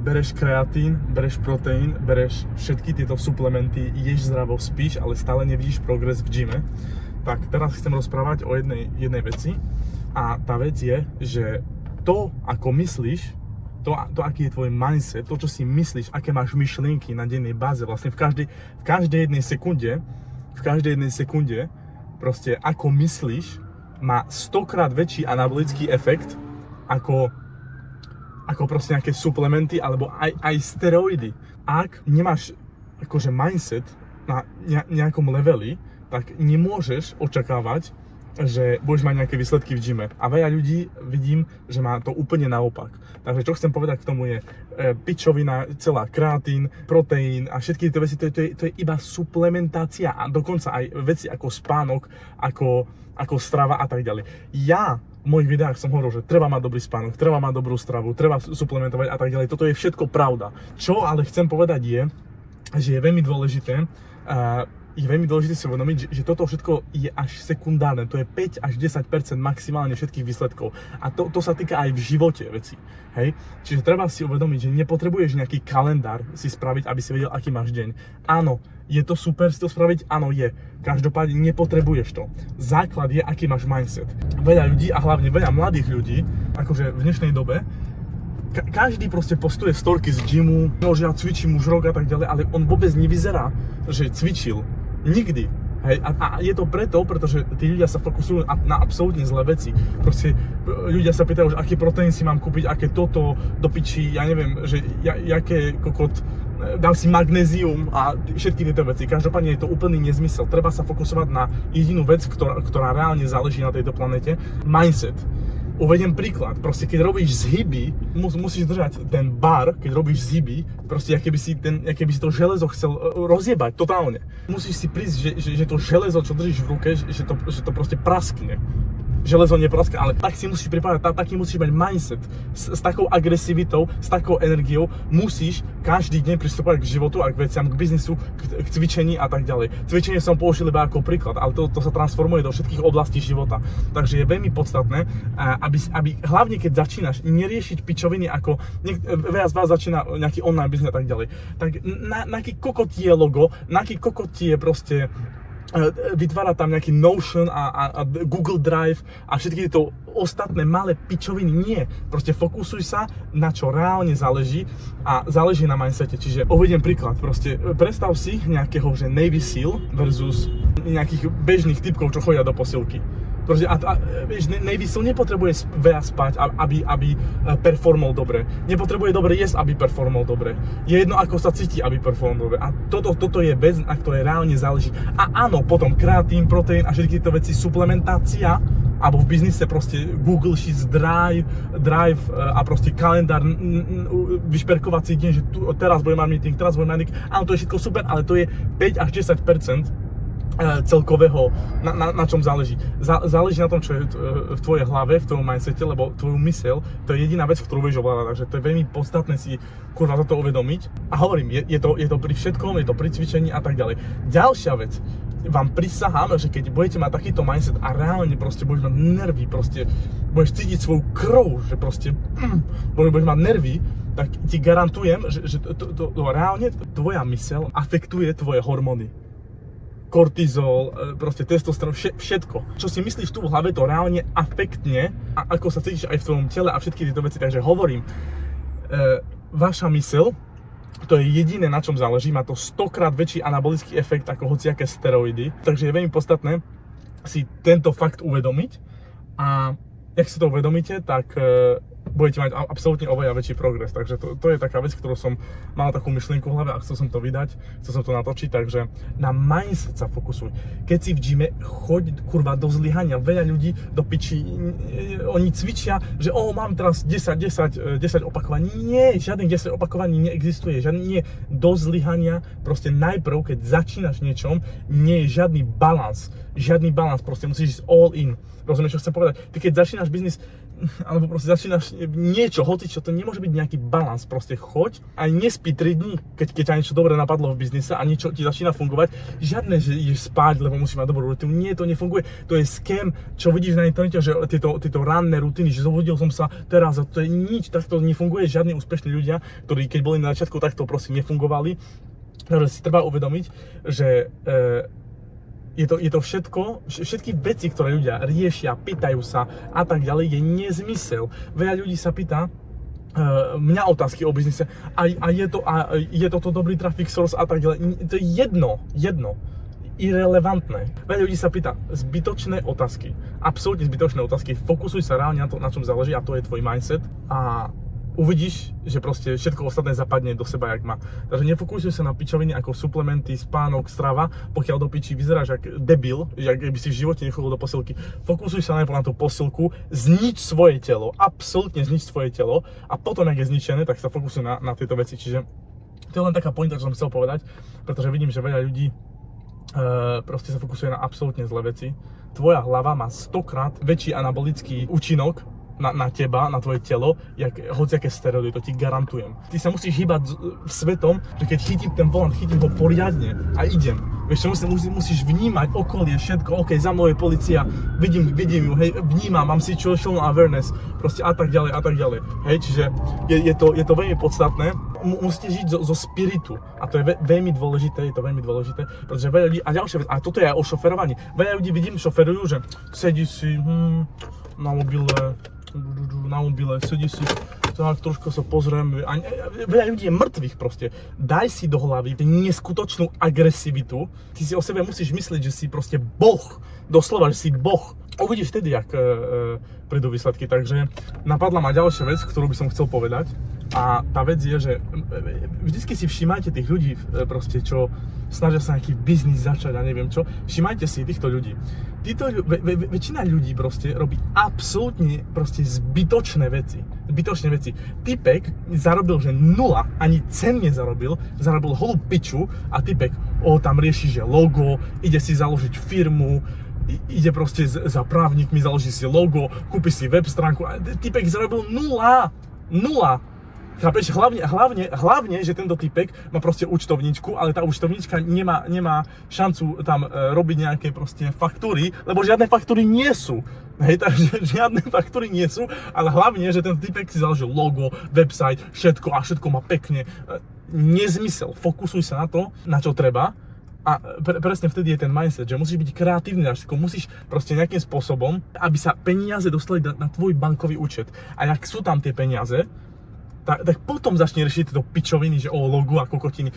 bereš kreatín, bereš proteín, bereš všetky tieto suplementy, ješ zdravo, spíš, ale stále nevidíš progres v gyme, tak teraz chcem rozprávať o jednej veci a tá vec je, že to, ako myslíš, to, aký je tvoj mindset, to, čo si myslíš, aké máš myšlienky na dennej báze, vlastne v každej jednej sekunde, proste ako myslíš, má 100-krát väčší anabolický efekt ako proste nejaké suplementy alebo aj steroidy. Ak nemáš akože mindset na nejakom leveli, tak nemôžeš očakávať, že budeš mať nejaké výsledky v gyme. A veľa ľudí vidím, že má to úplne naopak. Takže čo chcem povedať k tomu je pičovina, celá kreatín, proteín a všetky tieto veci, to je iba suplementácia a dokonca aj veci ako spánok, ako strava a tak ďalej. Ja v mojich videách som hovoril, že treba mať dobrý spánok, treba mať dobrú stravu, treba suplementovať a tak ďalej. Toto je všetko pravda. Čo ale chcem povedať je, že je veľmi dôležité si uvedomiť, že toto všetko je až sekundárne, to je 5 až 10% maximálne všetkých výsledkov. A to sa týka aj v živote vecí, hej? Čiže treba si uvedomiť, že nepotrebuješ nejaký kalendár si spraviť, aby si vedel, aký máš deň. Áno, je to super si to spraviť? Áno, je. Každopádne nepotrebuješ to. Základ je, aký máš mindset. Veľa ľudí a hlavne veľa mladých ľudí, akože v dnešnej dobe, každý proste postuje storky z gymu, že ja cvičím už rok a tak ďalej, ale on vôbec nevyzerá, že cvičil. Nikdy. Hej, a je to pretože tí ľudia sa fokusujú na absolútne zlé veci. Proste ľudia sa pýtajú, že aký proteín si mám kúpiť, aké toto do piči, ja neviem, že jaké kokot, dám si magnézium a všetky tieto veci. Každopádne je to úplný nezmysel. Treba sa fokusovať na jedinú vec, ktorá reálne záleží na tejto planete. Mindset. Uvediem príklad, proste keď robíš zhyby, musíš držať ten bar, keď robíš zhyby, proste aké by si to železo chcel rozjebať totálne. Musíš si prísť, že to železo, čo držíš v ruke, že to proste praskne. Železo nepraskne, ale tak si musíš pripadať, taký musíš mať mindset. S takou agresivitou, s takou energiou musíš každý deň pristúpať k životu a k veciam, k biznisu, k cvičení a tak ďalej. Cvičenie som použil iba ako príklad, ale to sa transformuje do všetkých oblastí života. Takže je veľmi podstatné, aby hlavne keď začínaš neriešiť pičoviny ako veľa z vás začína nejaký online biznes a tak ďalej. Tak na aký kokot je logo, na aký kokot je proste vytvára tam nejaký Notion a Google Drive a všetky tieto ostatné malé pičoviny. Nie. Proste fokusuj sa na čo reálne záleží a záleží na mindsete. Čiže uvediem príklad. Proste predstav si nejakého, že Navy SEAL versus nejakých bežných typkov, čo chodia do posilky. Proste, vieš, Navy SEAL nepotrebuje veľa spať, aby performol dobre. Nepotrebuje dobre jesť, aby performol dobre. Je jedno, ako sa cíti, aby performol dobre. A toto je vec, na ktorej reálne záleží. A áno, potom kreatín, proteín a všetky tieto veci, suplementácia, alebo v biznise proste Google Sheets, Drive a proste kalendár, vyšperkovací deň, že teraz budem mať meeting, teraz budem mať meeting. Áno, to je všetko super, ale to je 5 až 10% celkového, na čom záleží. Záleží na tom, čo je v tvojej hlave, v tvojom mindsete, lebo tvoju myseľ, to je jediná vec, ktorú vieš ovládať, takže to je veľmi podstatné si kurva toto uvedomiť. A hovorím, je to pri všetkom, je to pri cvičení a tak ďalej. Ďalšia vec, vám prisahám, že keď budete mať takýto mindset a reálne proste budeš mať nervy, proste budeš cítiť svoju krv, že proste budeš mať nervy, tak ti garantujem, že to reálne tvoja myseľ afektuje tvoje hormóny. Kortizol, proste testosterón, všetko. Čo si myslíš tu v hlave, to reálne afektne a ako sa cítiš aj v tvojom tele a všetky tieto veci. Takže hovorím, vaša myseľ, to je jediné, na čom záleží, má to 100-krát väčší anabolický efekt ako hociaké steroidy. Takže je veľmi podstatné si tento fakt uvedomiť a ak si to uvedomíte, tak budete mať absolútne oveľa väčší progres. Takže to je taká vec, ktorú som mal takú myšlienku v hlave a chcel som to vydať, chcel som to natočiť, takže na mindset sa fokusuj. Keď si v gyme, choď kurva do zlyhania. Veľa ľudí do piči, oni cvičia, že mám teraz 10 opakovaní. Nie, žiadnych 10 opakovaní neexistuje, nie do zlyhania. Proste najprv, keď začínaš niečom, nie je žiadny balans, proste musíš ísť all in. Rozumieš, čo chcem povedať? Ty keď začínaš biznis, alebo proste začínaš niečo, hoci čo, to nemôže byť nejaký balans, proste choď a nespí 3 dní, keď ťa niečo dobre napadlo v biznise a niečo ti začína fungovať, žiadne, že ideš spať, lebo musíš mať dobrú rutinu, nie, to nefunguje, to je scam, čo vidíš na internete, že tieto ranné rutiny, že zobudil som sa teraz a to je nič, takto nefunguje, žiadni úspešní ľudia, ktorí keď boli na začiatku, takto proste nefungovali, takže si treba uvedomiť, že je to všetky veci, ktoré ľudia riešia, pýtajú sa a tak ďalej, je nezmysel. Veľa ľudí sa pýta mňa otázky o biznise a je toto dobrý traffic source a tak ďalej. To je jedno. Irelevantné. Veľa ľudí sa pýta zbytočné otázky. Absolútne zbytočné otázky. Fokusuj sa reálne na to, na čom záleží a to je tvoj mindset a uvidíš, že proste všetko ostatné zapadne do seba, jak má. Takže nefokusuj sa na pičoviny ako suplementy, spánok, strava, pokiaľ do piči vyzeráš jak debil, jak by si v živote nechodil do posilky. Fokusuj sa najprv na tú posilku, znič svoje telo, absolútne znič svoje telo a potom, jak je zničené, tak sa fokusuj na tieto veci. Čiže to je len taká pointa, čo som chcel povedať, pretože vidím, že veľa ľudí proste sa fokusuje na absolútne zlé veci. Tvoja hlava má 100-krát väčší anabolický účinok na teba, na tvoje telo, jak hociaké steroidy, to ti garantujem. Ty sa musíš hýbať svetom, že keď chytím ten volant, chytím ho poriadne a idem. Vieš čo, musíš vnímať okolie, všetko, ok, za mnou je policia, vidím ju, hej, vnímam, mám situational awareness, proste a tak ďalej, hej, čiže je to veľmi podstatné. Musíte žiť zo spiritu a to je veľmi dôležité, pretože veľa ľudí, a ďalšia vec, a toto je aj o šoferovaní, veľa ľudí vidím, šoferujú, že sedí si na mobile, sedí si, tak trošku sa pozriem, a veľa ľudí je mŕtvych proste. Daj si do hlavy neskutočnú agresivitu, ty si o sebe musíš myslieť, že si proste boh, doslova, že si boh. Uvidíš vtedy, jak prídu výsledky, takže napadla ma ďalšia vec, ktorú by som chcel povedať. A tá vec je, že vždycky si všimajte tých ľudí, proste, čo snažia sa nejaký biznis začať a neviem čo. Všimajte si týchto ľudí. Väčšina ľudí proste robí absolútne proste zbytočné veci. Typek zarobil, že 0, ani cen nezarobil, zarobil holú piču a typek, tam rieši, že logo, ide si založiť firmu, ide proste za právnikmi, založí si logo, kúpi si web stránku a typek zarobil 0. Chápeš, hlavne, že tento typek má proste účtovníčku, ale tá účtovníčka nemá šancu tam robiť nejaké proste faktúry, lebo žiadne faktúry nie sú. Hej, takže žiadne faktúry nie sú, ale hlavne, že ten typek si založil logo, website, všetko a všetko má pekne. Nezmysel, fokusuj sa na to, na čo treba. A presne vtedy je ten mindset, že musíš byť kreatívny na všetko, musíš proste nejakým spôsobom, aby sa peniaze dostali na tvoj bankový účet. A ak sú tam tie peniaze, tak potom začne riešiť tieto pičoviny, že logo a kokotiny.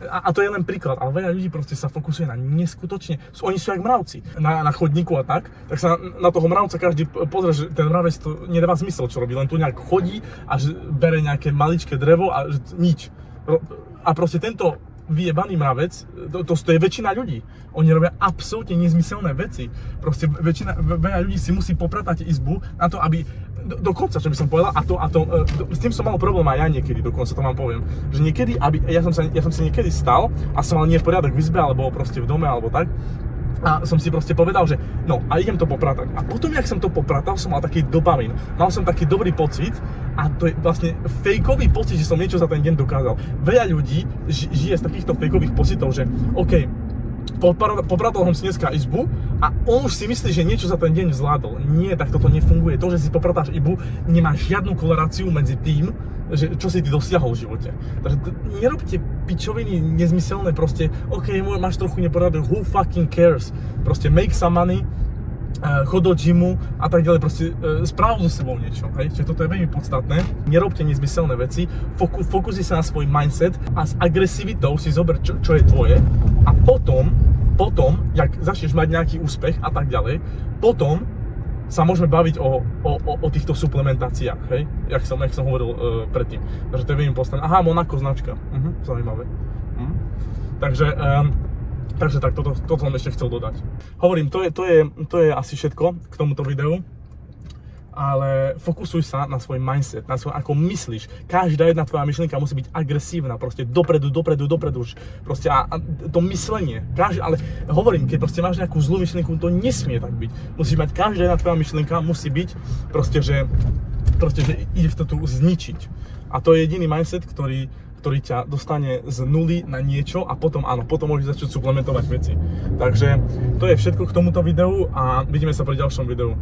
A to je len príklad, ale veľa ľudí proste sa fokusuje na neskutočne, oni sú jak mravci. Na chodníku a tak sa na toho mravca každý pozrie, že ten mravec to nedáva zmysel, čo robí, len tu nejak chodí a že bere nejaké maličké drevo a nič. A proste tento vyjebaný mravec, to je väčšina ľudí. Oni robia absolútne nezmyselné veci. Proste veľa ľudí si musí popratať izbu na to, aby dokonca, čo by som povedal, s tým som mal problém aj ja niekedy, dokonca to vám poviem, že niekedy, ja som si niekedy stal a som mal neporiadok v izbe, alebo proste v dome, alebo tak, a som si proste povedal, že no a idem to popratať. A potom, jak som to popratal, som mal taký dopamin. Mal som taký dobrý pocit a to je vlastne fejkový pocit, že som niečo za ten deň dokázal. Veľa ľudí žije z takýchto fejkových pocitov, že OK, popratal som si dneska izbu a on už si myslí, že niečo za ten deň zvládol. Nie, tak toto nefunguje. To, že si popratáš izbu, nemá žiadnu koreláciu medzi tým, že čo si ty dosiahol v živote. Takže nerobte pičoviny nezmyselné, proste OK, máš trochu neporiadok, who fucking cares? Proste make some money, chod do gymu a tak ďalej, proste správ so sebou niečo, hej? Čiže toto je veľmi podstatné. Nerobte nezmyselné veci, fokusuj sa na svoj mindset a s agresivitou si zober, čo je tvoje a potom, jak začneš mať nejaký úspech a tak ďalej, potom sa môžeme baviť o týchto suplementáciách, hej? Jak som hovoril predtým. Takže to je veľmi podstatné. Aha, Monaco značka. Zaujímavé. Takže tak, toto som ešte chcel dodať. Hovorím, to je asi všetko k tomuto videu. ale fokusuj sa na svoj mindset, na svoj, ako myslíš. Každá jedna tvoja myšlienka musí byť agresívna, proste dopredu, proste a to myslenie. Ale hovorím, keď proste máš nejakú zlú myšlienku, to nesmie tak byť. Musíš mať, každá jedna tvoja myšlienka musí byť proste, že ideš to tu zničiť. A to je jediný mindset, ktorý ťa dostane z nuly na niečo a potom áno, potom môžeš začať suplementovať veci. Takže to je všetko k tomuto videu a vidíme sa pri ďalšom videu.